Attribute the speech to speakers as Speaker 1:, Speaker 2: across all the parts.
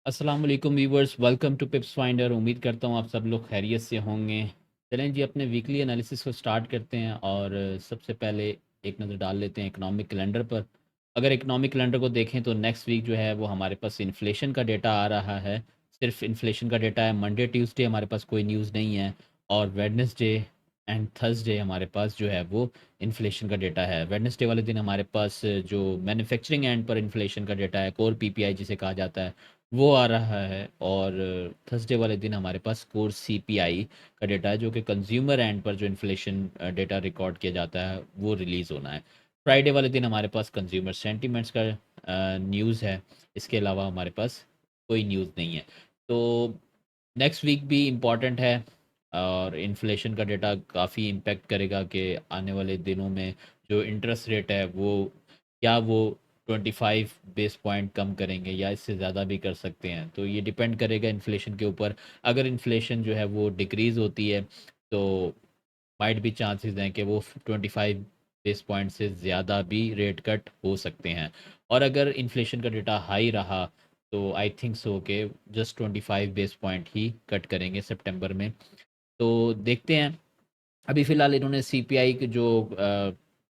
Speaker 1: अस्सलाम वालेकुम viewers, welcome to pips finder. उम्मीद करता हूँ आप सब लोग खैरियत से होंगे। चलें जी, अपने वीकली एनालिसिस को स्टार्ट करते हैं और सबसे पहले एक नज़र डाल लेते हैं इकोनॉमिक कैलेंडर पर। अगर इकोनॉमिक कैलेंडर को देखें तो नेक्स्ट वीक जो है वो हमारे पास इन्फ्लेशन का डेटा आ रहा है। सिर्फ इन्फ्लेशन का डेटा है। मंडे ट्यूसडे हमारे पास कोई न्यूज़ नहीं है और वेडनेसडे एंड थर्सडे हमारे पास जो है वो इन्फ्लेशन का डेटा है। वेडनेसडे वाले दिन हमारे पास जो मैन्युफैक्चरिंग एंड पर इन्फ्लेशन का डेटा है, कोर पीपीआई जिसे कहा जाता है, वो आ रहा है। और थर्सडे वाले दिन हमारे पास कोर सीपीआई का डेटा है, जो कि कंज्यूमर एंड पर जो इन्फ्लेशन डेटा रिकॉर्ड किया जाता है वो रिलीज़ होना है। फ्राइडे वाले दिन हमारे पास कंज्यूमर सेंटीमेंट्स का न्यूज़ है। इसके अलावा हमारे पास कोई न्यूज़ नहीं है। तो नेक्स्ट वीक भी इम्पॉर्टेंट है और इन्फ्लेशन का डेटा काफ़ी इम्पेक्ट करेगा कि आने वाले दिनों में जो इंटरेस्ट रेट है वो क्या वो 25 बेस पॉइंट कम करेंगे या इससे ज़्यादा भी कर सकते हैं। तो ये डिपेंड करेगा इन्फ्लेशन के ऊपर। अगर इन्फ्लेशन जो है वो डिक्रीज़ होती है तो माइट भी चांसेस हैं कि वो 25 बेस पॉइंट से ज़्यादा भी रेट कट हो सकते हैं। और अगर इन्फ्लेशन का डेटा हाई रहा तो आई थिंक सो कि जस्ट 25 बेस पॉइंट ही कट करेंगे सितंबर में। तो देखते हैं। अभी फ़िलहाल इन्होंने सीपीआई की जो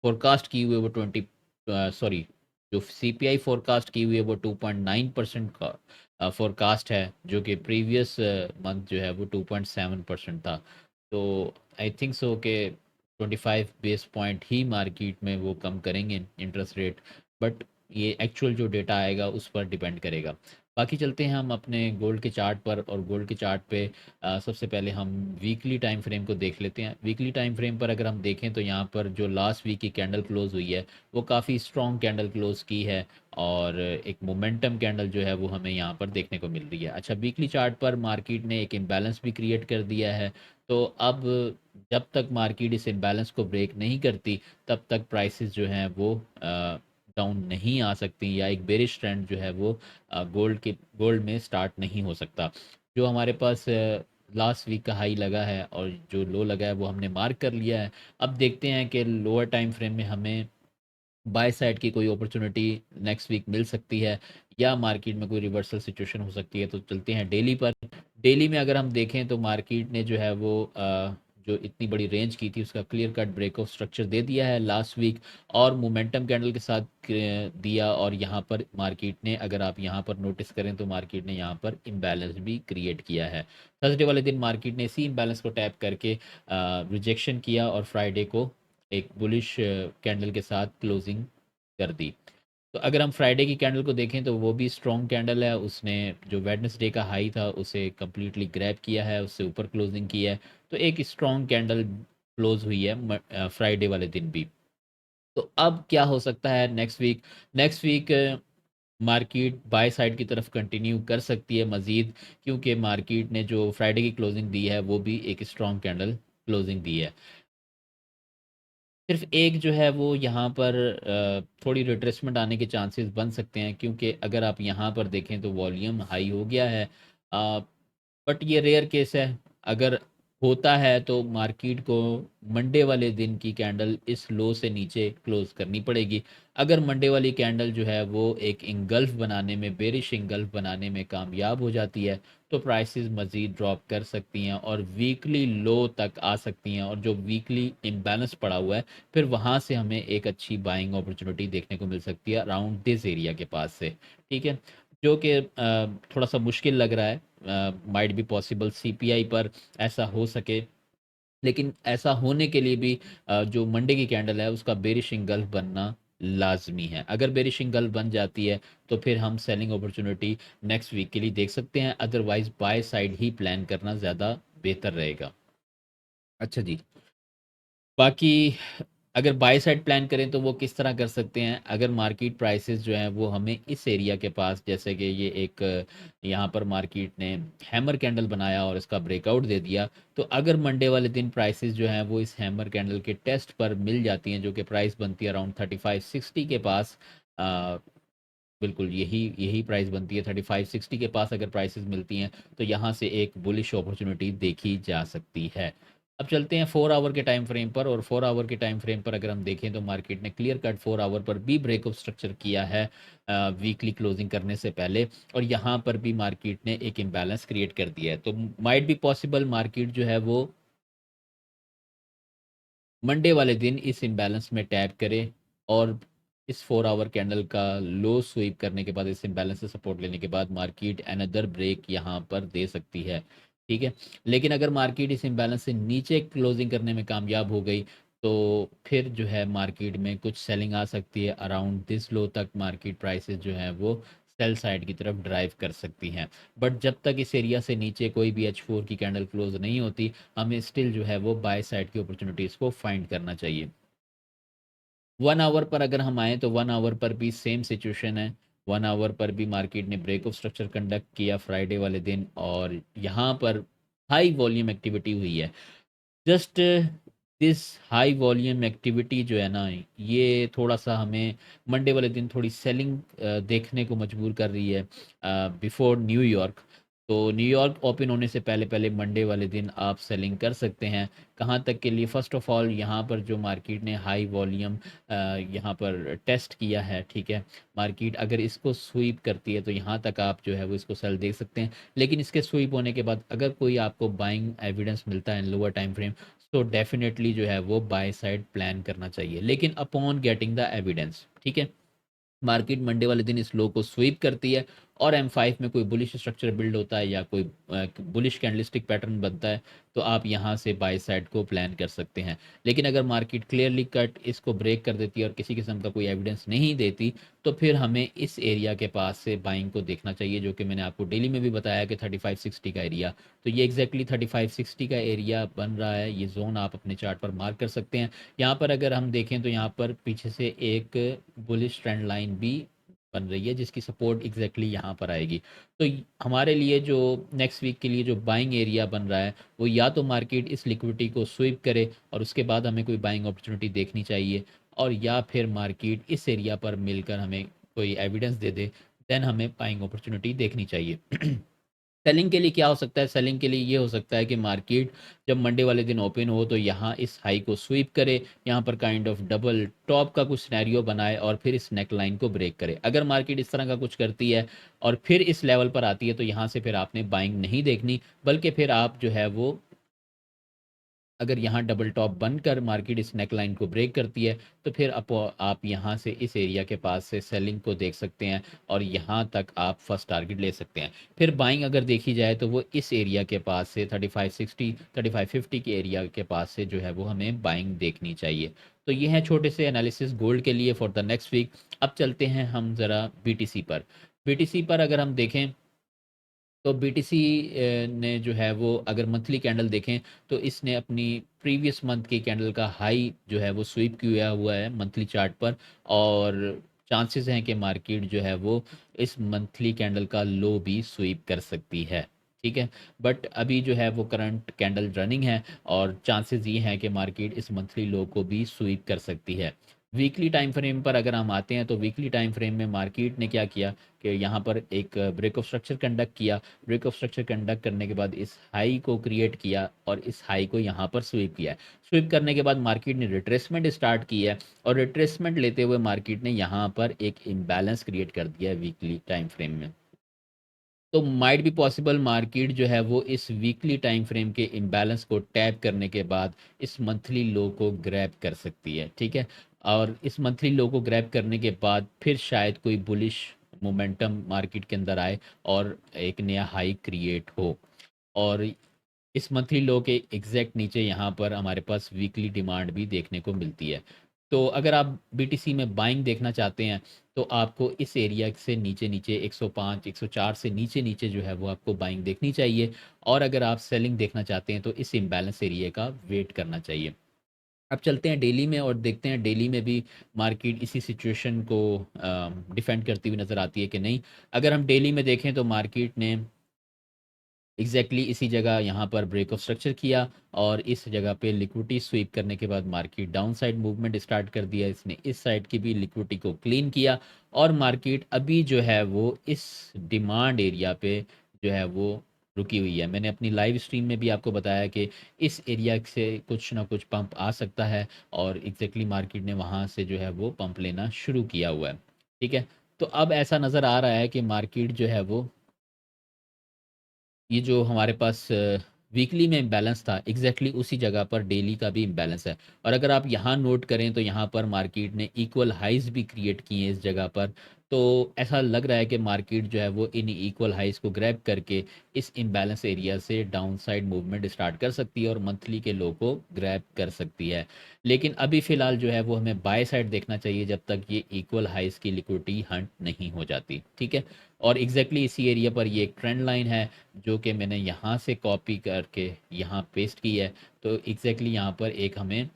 Speaker 1: फोरकास्ट की हुई है वो 20 जो सीपीआई फोरकास्ट की हुई है वो 2.9% का फोरकास्ट है, जो कि प्रीवियस मंथ जो है वो 2.7% था। तो आई थिंक सो कि 25 बेस पॉइंट ही मार्केट में वो कम करेंगे इंटरेस्ट रेट। बट ये एक्चुअल जो डेटा आएगा उस पर डिपेंड करेगा। बाकी चलते हैं हम अपने गोल्ड के चार्ट पर, और गोल्ड के चार्ट पे सबसे पहले हम वीकली टाइम फ्रेम को देख लेते हैं। वीकली टाइम फ्रेम पर अगर हम देखें तो यहाँ पर जो लास्ट वीक की कैंडल क्लोज हुई है वो काफ़ी स्ट्रॉन्ग कैंडल क्लोज की है और एक मोमेंटम कैंडल जो है वो हमें यहाँ पर देखने को मिल रही है। अच्छा, वीकली चार्ट पर मार्केट ने एक इम्बैलेंस भी क्रिएट कर दिया है। तो अब जब तक मार्केट इस इम्बैलेंस को ब्रेक नहीं करती तब तक प्राइसेस जो हैं वो डाउन नहीं आ सकती, या एक बेरिश ट्रेंड जो है वो गोल्ड में स्टार्ट नहीं हो सकता। जो हमारे पास लास्ट वीक का हाई लगा है और जो लो लगा है वो हमने मार्क कर लिया है। अब देखते हैं कि लोअर टाइम फ्रेम में हमें बाय साइड की कोई अपॉर्चुनिटी नेक्स्ट वीक मिल सकती है या मार्केट में कोई रिवर्सल सिचुएशन हो सकती है। तो चलते हैं डेली पर। डेली में अगर हम देखें तो मार्केट ने जो है वो जो इतनी बड़ी रेंज की थी उसका clear cut break of structure दे दिया है लास्ट वीक, और मोमेंटम कैंडल के साथ दिया। और यहाँ पर मार्केट ने, अगर आप यहाँ पर नोटिस करें तो मार्केट ने यहाँ पर इम्बैलेंस भी क्रिएट किया है। थर्सडे वाले दिन मार्केट ने इसी इम्बैलेंस को टैप करके रिजेक्शन किया और फ्राइडे को एक बुलिश कैंडल के साथ क्लोजिंग कर दी। तो अगर हम फ्राइडे की कैंडल को देखें तो वो भी स्ट्रॉन्ग कैंडल है। उसने जो वेडनेसडे का हाई था उसे कम्प्लीटली ग्रैब किया है, उससे ऊपर क्लोजिंग की है। तो एक स्ट्रॉन्ग कैंडल क्लोज हुई है फ्राइडे वाले दिन भी। तो अब क्या हो सकता है next week? Next week market buy side की तरफ कंटिन्यू कर सकती है मज़ीद, क्योंकि मार्केट ने जो फ्राइडे की क्लोजिंग दी है वो भी एक स्ट्रॉन्ग कैंडल क्लोजिंग दी है। सिर्फ एक जो है वो यहाँ पर थोड़ी रिट्रेसमेंट आने के चांसेस बन सकते हैं, क्योंकि अगर आप यहाँ पर देखें तो वॉल्यूम हाई हो गया है। बट ये रेयर केस है। अगर होता है तो मार्केट को मंडे वाले दिन की कैंडल इस लो से नीचे क्लोज करनी पड़ेगी। अगर मंडे वाली कैंडल जो है वो एक इंगल्फ बनाने में, बेरिश इंगल्फ बनाने में कामयाब हो जाती है तो प्राइसेस मज़ीद ड्रॉप कर सकती हैं और वीकली लो तक आ सकती हैं। और जो वीकली इम्बैलेंस पड़ा हुआ है फिर वहाँ से हमें एक अच्छी बाइंग अपॉर्चुनिटी देखने को मिल सकती है अराउंड दिस एरिया के पास से। ठीक है, जो कि थोड़ा सा मुश्किल लग रहा है। माइट बी पॉसिबल सीपीआई पर ऐसा हो सके, लेकिन ऐसा होने के लिए भी जो मंडे की कैंडल है उसका बेरिशिंग गल्फ बनना लाजमी है। अगर बेरिशिंग गल्फ बन जाती है तो फिर हम सेलिंग अपॉर्चुनिटी नेक्स्ट वीक के लिए देख सकते हैं। Otherwise by side he plan करना ज़्यादा बेहतर रहेगा। अच्छा जी, बाकी अगर बाय साइड प्लान करें तो वो किस तरह कर सकते हैं? अगर मार्केट प्राइसेस जो हैं वो हमें इस एरिया के पास, जैसे कि ये एक यहाँ पर मार्केट ने हैमर कैंडल बनाया और इसका ब्रेकआउट दे दिया। तो अगर मंडे वाले दिन प्राइसेस जो हैं वो इस हैमर कैंडल के टेस्ट पर मिल जाती हैं, जो कि प्राइस बनती है अराउंड 3560 के पास। अ, बिल्कुल यही यही प्राइस बनती है 3560 के पास। अगर प्राइसेस मिलती हैं तो यहाँ से एक बुलिश अपॉर्चुनिटी देखी जा सकती है। अब चलते हैं 4 आवर के टाइम फ्रेम पर, और 4 आवर के टाइम फ्रेम पर अगर हम देखें तो मार्केट ने क्लियर कट 4 आवर पर भी ब्रेकआउट स्ट्रक्चर किया है वीकली क्लोजिंग करने से पहले, और यहाँ पर भी मार्केट ने एक इम्बैलेंस क्रिएट कर दिया है। तो माइट बी पॉसिबल मार्केट जो है वो मंडे वाले दिन इस इम्बैलेंस में टैप करे, और इस 4 आवर कैंडल का लो स्वीप करने के बाद, इस इम्बैलेंस से सपोर्ट लेने के बाद मार्केट अनदर ब्रेक यहाँ पर दे सकती है। ठीक है, लेकिन अगर मार्केट इस इम्बैलेंस से नीचे क्लोजिंग करने में कामयाब हो गई तो फिर जो है मार्केट में कुछ सेलिंग आ सकती है। अराउंड दिस लो तक मार्केट प्राइसेस जो है वो सेल साइड की तरफ ड्राइव कर सकती हैं। बट जब तक इस एरिया से नीचे कोई भी H4 की कैंडल क्लोज नहीं होती, हमें स्टिल जो है वो बाय साइड की अपॉर्चुनिटीज़ को फाइंड करना चाहिए। 1 आवर पर अगर हम आएँ तो 1 आवर पर भी सेम सिचुएशन है। 1 आवर पर भी मार्केट ने ब्रेक ऑफ स्ट्रक्चर कंडक्ट किया फ्राइडे वाले दिन, और यहाँ पर हाई वॉल्यूम एक्टिविटी हुई है। Just this high volume activity जो है ना, ये थोड़ा-सा हमें मंडे वाले दिन थोड़ी सेलिंग देखने को मजबूर कर रही है बिफोर न्यूयॉर्क। तो न्यूयॉर्क ओपन होने से पहले-पहले मंडे वाले दिन आप सेलिंग कर सकते हैं। कहाँ तक के लिए? फ़र्स्ट ऑफ ऑल यहाँ पर जो मार्केट ने हाई वॉल्यूम यहाँ पर टेस्ट किया है, ठीक है? मार्केट अगर इसको स्वीप करती है तो यहाँ तक आप जो है वो इसको सेल देख सकते हैं। लेकिन इसके स्वीप होने के बाद अगर कोई आपको बाइंग एविडेंस मिलता है इन लोअर टाइम फ्रेम, तो डेफिनेटली जो है वो बाय साइड प्लान करना चाहिए, लेकिन अपॉन गेटिंग द एविडेंस। ठीक है, मार्केट मंडे वाले दिन इस लो को स्वीप करती है और M5 में कोई बुलिश स्ट्रक्चर बिल्ड होता है या कोई बुलिश कैंडलिस्टिक पैटर्न बनता है, तो आप यहाँ से बाय साइड को प्लान कर सकते हैं। लेकिन अगर मार्केट क्लियरली कट इसको ब्रेक कर देती है और किसी किस्म का कोई एविडेंस नहीं देती, तो फिर हमें इस एरिया के पास से बाइंग को देखना चाहिए, जो कि मैंने आपको डेली में भी बताया कि 3560 का एरिया। तो ये एग्जैक्टली 3560 का एरिया बन रहा है। ये जोन आप अपने चार्ट पर मार्क कर सकते हैं। यहाँ पर अगर हम देखें तो यहाँ पर पीछे से एक बुलिश ट्रेंड लाइन भी बन रही है, जिसकी सपोर्ट एग्जैक्टली यहाँ पर आएगी। तो हमारे लिए जो नेक्स्ट वीक के लिए जो बाइंग एरिया बन रहा है, वो या तो मार्केट इस लिक्विडिटी को स्वीप करे और उसके बाद हमें कोई बाइंग अपॉर्चुनिटी देखनी चाहिए, और या फिर मार्केट इस एरिया पर मिलकर हमें कोई एविडेंस दे दे, देन हमें बाइंग अपॉर्चुनिटी देखनी चाहिए। सेलिंग के लिए क्या हो सकता है? सेलिंग के लिए ये हो सकता है कि मार्केट जब मंडे वाले दिन ओपन हो तो यहाँ इस हाई को स्वीप करे, यहाँ पर काइंड ऑफ डबल टॉप का कुछ सिनेरियो बनाए और फिर इस नेक लाइन को ब्रेक करे। अगर मार्केट इस तरह का कुछ करती है और फिर इस लेवल पर आती है, तो यहाँ से फिर आपने बाइंग नहीं देखनी, बल्कि फिर आप जो है वो, अगर यहाँ डबल टॉप बनकर मार्केट इस नेक लाइन को ब्रेक करती है, तो फिर आप यहाँ से इस एरिया के पास से सेलिंग को देख सकते हैं और यहाँ तक आप फर्स्ट टारगेट ले सकते हैं। फिर बाइंग अगर देखी जाए तो वो इस एरिया के पास से 3560 3550 के एरिया के पास से जो है वो हमें बाइंग देखनी चाहिए। तो ये है छोटे से एनालिसिस गोल्ड के लिए फॉर द नेक्स्ट वीक। अब चलते हैं हम ज़रा BTC पर। BTC पर अगर हम देखें तो BTC ने जो है वो, अगर मंथली कैंडल देखें तो इसने अपनी प्रीवियस मंथ की कैंडल का हाई जो है वो स्वीप किया हुआ है मंथली चार्ट पर, और चांसेस हैं कि मार्केट जो है वो इस मंथली कैंडल का लो भी स्वीप कर सकती है। ठीक है, बट अभी जो है वो करंट कैंडल रनिंग है और चांसेस ये हैं कि मार्केट इस मंथली लो को भी स्वीप कर सकती है। वीकली टाइम फ्रेम पर अगर हम आते हैं तो वीकली टाइम फ्रेम में मार्केट ने क्या किया कि यहाँ पर एक ब्रेक ऑफ स्ट्रक्चर कंडक्ट किया। ब्रेक ऑफ स्ट्रक्चर कंडक्ट करने के बाद इस हाई को क्रिएट किया और इस हाई को यहाँ पर स्वीप किया है। स्वीप करने के बाद मार्केट ने रिट्रेसमेंट स्टार्ट की है, और रिट्रेसमेंट लेते हुए मार्केट ने यहाँ पर एक इम्बैलेंस क्रिएट कर दिया है वीकली टाइम फ्रेम में। तो माइट बी पॉसिबल मार्केट जो है वो इस वीकली टाइम फ्रेम के इम्बैलेंस को टैप करने के बाद इस मंथली लो को ग्रैब कर सकती है। ठीक है, और इस मंथली लो को ग्रैब करने के बाद फिर शायद कोई बुलिश मोमेंटम मार्केट के अंदर आए और एक नया हाई क्रिएट हो, और इस मंथली लो के एग्जैक्ट नीचे यहाँ पर हमारे पास वीकली डिमांड भी देखने को मिलती है। तो अगर आप BTC में बाइंग देखना चाहते हैं तो आपको इस एरिया से नीचे नीचे 105 104 से नीचे नीचे जो है वो आपको बाइंग देखनी चाहिए, और अगर आप सेलिंग देखना चाहते हैं तो इस इम्बैलेंस एरिया का वेट करना चाहिए। अब चलते हैं डेली में और देखते हैं डेली में भी मार्केट इसी सिचुएशन को डिफेंड करती हुई नज़र आती है कि नहीं। अगर हम डेली में देखें तो मार्केट ने इसी जगह यहाँ पर ब्रेक ऑफ स्ट्रक्चर किया, और इस जगह पे लिक्विडिटी स्वीप करने के बाद market down side movement start कर दिया। इसने इस साइड की भी लिक्विडिटी को क्लीन किया, और मार्केट अभी जो है वो इस डिमांड एरिया पे जो है वो रुकी हुई है। मैंने अपनी लाइव स्ट्रीम में भी आपको बताया कि इस एरिया से कुछ ना कुछ पंप आ सकता है, और एग्जैक्टली मार्केट ने वहाँ से जो है वो पंप लेना शुरू किया हुआ है। ठीक है, तो अब ऐसा नज़र आ रहा है कि मार्केट जो है वो, ये जो हमारे पास वीकली में इम्बैलेंस था, एग्जैक्टली उसी जगह पर डेली का भी इम्बैलेंस है। और अगर आप यहाँ नोट करें तो यहाँ पर मार्केट ने इक्वल हाइज भी क्रिएट किए हैं इस जगह पर। तो ऐसा लग रहा है कि मार्केट जो है वो इन इक्वल हाइज को ग्रैब करके इस इम्बैलेंस एरिया से डाउन साइड मूवमेंट स्टार्ट कर सकती है और मंथली के लो को ग्रैब कर सकती है। लेकिन अभी फ़िलहाल जो है वो हमें बाय साइड देखना चाहिए जब तक ये इक्वल हाइज की लिक्विडिटी हंट नहीं हो जाती। ठीक है, और एग्जैक्टली इसी एरिया पर ये एक ट्रेंड लाइन है जो कि मैंने यहाँ से कॉपी करके यहाँ पेस्ट की है। तो एग्जैक्टली यहाँ पर एक हमें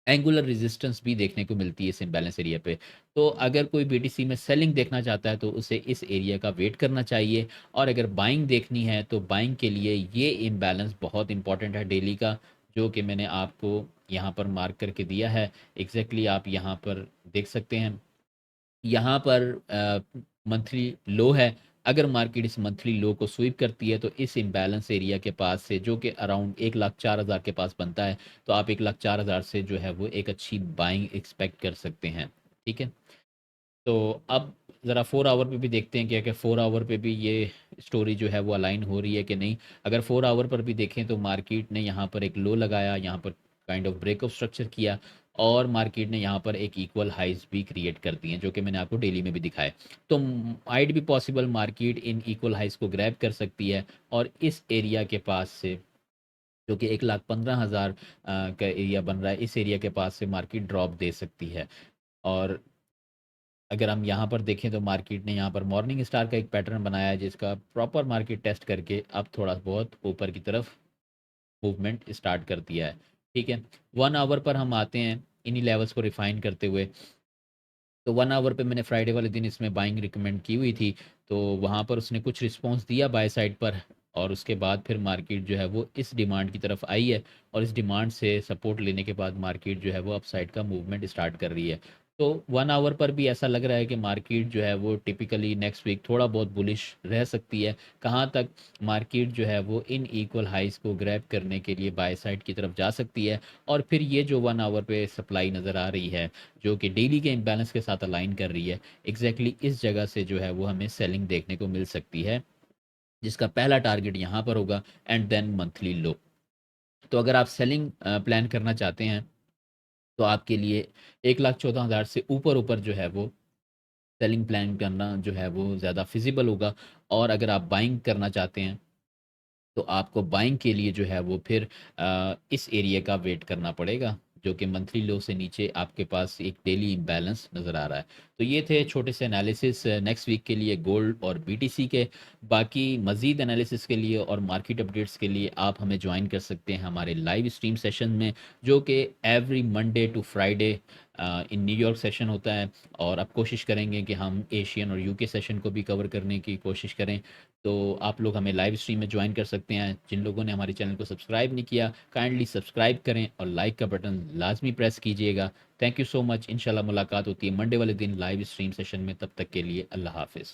Speaker 1: एंगुलर रेजिस्टेंस भी देखने को मिलती है इस इम्बैलेंस एरिया पे। तो अगर कोई बीटीसी में सेलिंग देखना चाहता है तो उसे इस एरिया का वेट करना चाहिए, और अगर बाइंग देखनी है तो बाइंग के लिए ये इम्बैलेंस बहुत इंपॉर्टेंट है डेली का, जो कि मैंने आपको यहाँ पर मार्क करके दिया है। एग्जैक्टली आप यहाँ पर देख सकते हैं, यहाँ पर मंथली लो है। अगर मार्केट इस मंथली लो को स्वीप करती है तो इस इम्बैलेंस एरिया के पास से, जो कि अराउंड 1,04,000 के पास बनता है, तो आप 1,04,000 से जो है वो एक अच्छी बाइंग एक्सपेक्ट कर सकते हैं। ठीक है, तो अब ज़रा 4 आवर पे भी देखते हैं कि अगर 4 आवर पे भी ये स्टोरी जो है वो अलाइन हो रही है कि नहीं। अगर 4 आवर पर भी देखें तो मार्केट ने यहाँ पर एक लो लगाया, यहाँ पर काइंड ऑफ ब्रेकअप स्ट्रक्चर किया, और मार्केट ने यहाँ पर एक इक्वल हाइज भी क्रिएट कर दिए जो कि मैंने आपको डेली में भी दिखाए। तो माइट भी possible market in equal highs को ग्रैब कर सकती है, और इस एरिया के पास से, जो कि 1,15,000 का एरिया बन रहा है, इस एरिया के पास से मार्केट ड्रॉप दे सकती है। और अगर हम यहाँ पर देखें तो मार्केट ने यहाँ पर मॉर्निंग स्टार का एक पैटर्न बनाया है जिसका प्रॉपर मार्केट टेस्ट करके अब थोड़ा बहुत ऊपर की तरफ मूवमेंट स्टार्ट कर दिया है। ठीक है, 1 आवर पर हम आते हैं इन्हीं लेवल्स को रिफाइन करते हुए। तो 1 आवर पे मैंने फ्राइडे वाले दिन इसमें बाइंग रिकमेंड की हुई थी, तो वहाँ पर उसने कुछ रिस्पॉन्स दिया बाय साइड पर, और उसके बाद फिर मार्केट जो है वो इस डिमांड की तरफ आई है, और इस डिमांड से सपोर्ट लेने के बाद मार्केट जो है वो अपसाइड का मूवमेंट स्टार्ट कर रही है। तो 1 आवर पर भी ऐसा लग रहा है कि मार्केट जो है वो टिपिकली नेक्स्ट वीक थोड़ा बहुत बुलिश रह सकती है। कहाँ तक? मार्केट जो है वो इन इक्वल हाइज को ग्रैब करने के लिए बाय साइड की तरफ जा सकती है, और फिर ये जो 1 आवर पे सप्लाई नज़र आ रही है जो कि डेली के इम्बैलेंस के साथ अलाइन कर रही है, एग्जैक्टली इस जगह से जो है वो हमें सेलिंग देखने को मिल सकती है, जिसका पहला टारगेट यहाँ पर होगा, एंड देन मंथली लो। तो अगर आप सेलिंग प्लान करना चाहते हैं तो आपके लिए 1,14,000 से ऊपर ऊपर जो है वो सेलिंग प्लान करना जो है वो ज़्यादा फिजिबल होगा। और अगर आप बाइंग करना चाहते हैं तो आपको बाइंग के लिए जो है वो फिर इस एरिया का वेट करना पड़ेगा, जो कि मंथली लो से नीचे आपके पास एक डेली इम्बैलेंस नज़र आ रहा है। तो ये थे छोटे से एनालिसिस नेक्स्ट वीक के लिए गोल्ड और बीटीसी के। बाकी मज़ीद एनालिसिस के लिए और मार्केट अपडेट्स के लिए आप हमें ज्वाइन कर सकते हैं हमारे लाइव स्ट्रीम सेशन में, जो कि every Monday to Friday in New York session होता है। और अब कोशिश करेंगे कि हम एशियन और यूके सेशन को भी कवर करने की कोशिश करें। तो आप लोग हमें लाइव स्ट्रीम में ज्वाइन कर सकते हैं। जिन लोगों ने हमारे चैनल को सब्सक्राइब नहीं किया, काइंडली सब्सक्राइब करें और लाइक का बटन लाजमी प्रेस कीजिएगा। Thank you so much. इंशाल्लाह मुलाकात होती है मंडे वाले दिन लाइव स्ट्रीम सेशन में। तब तक के लिए अल्लाह हाफिज़।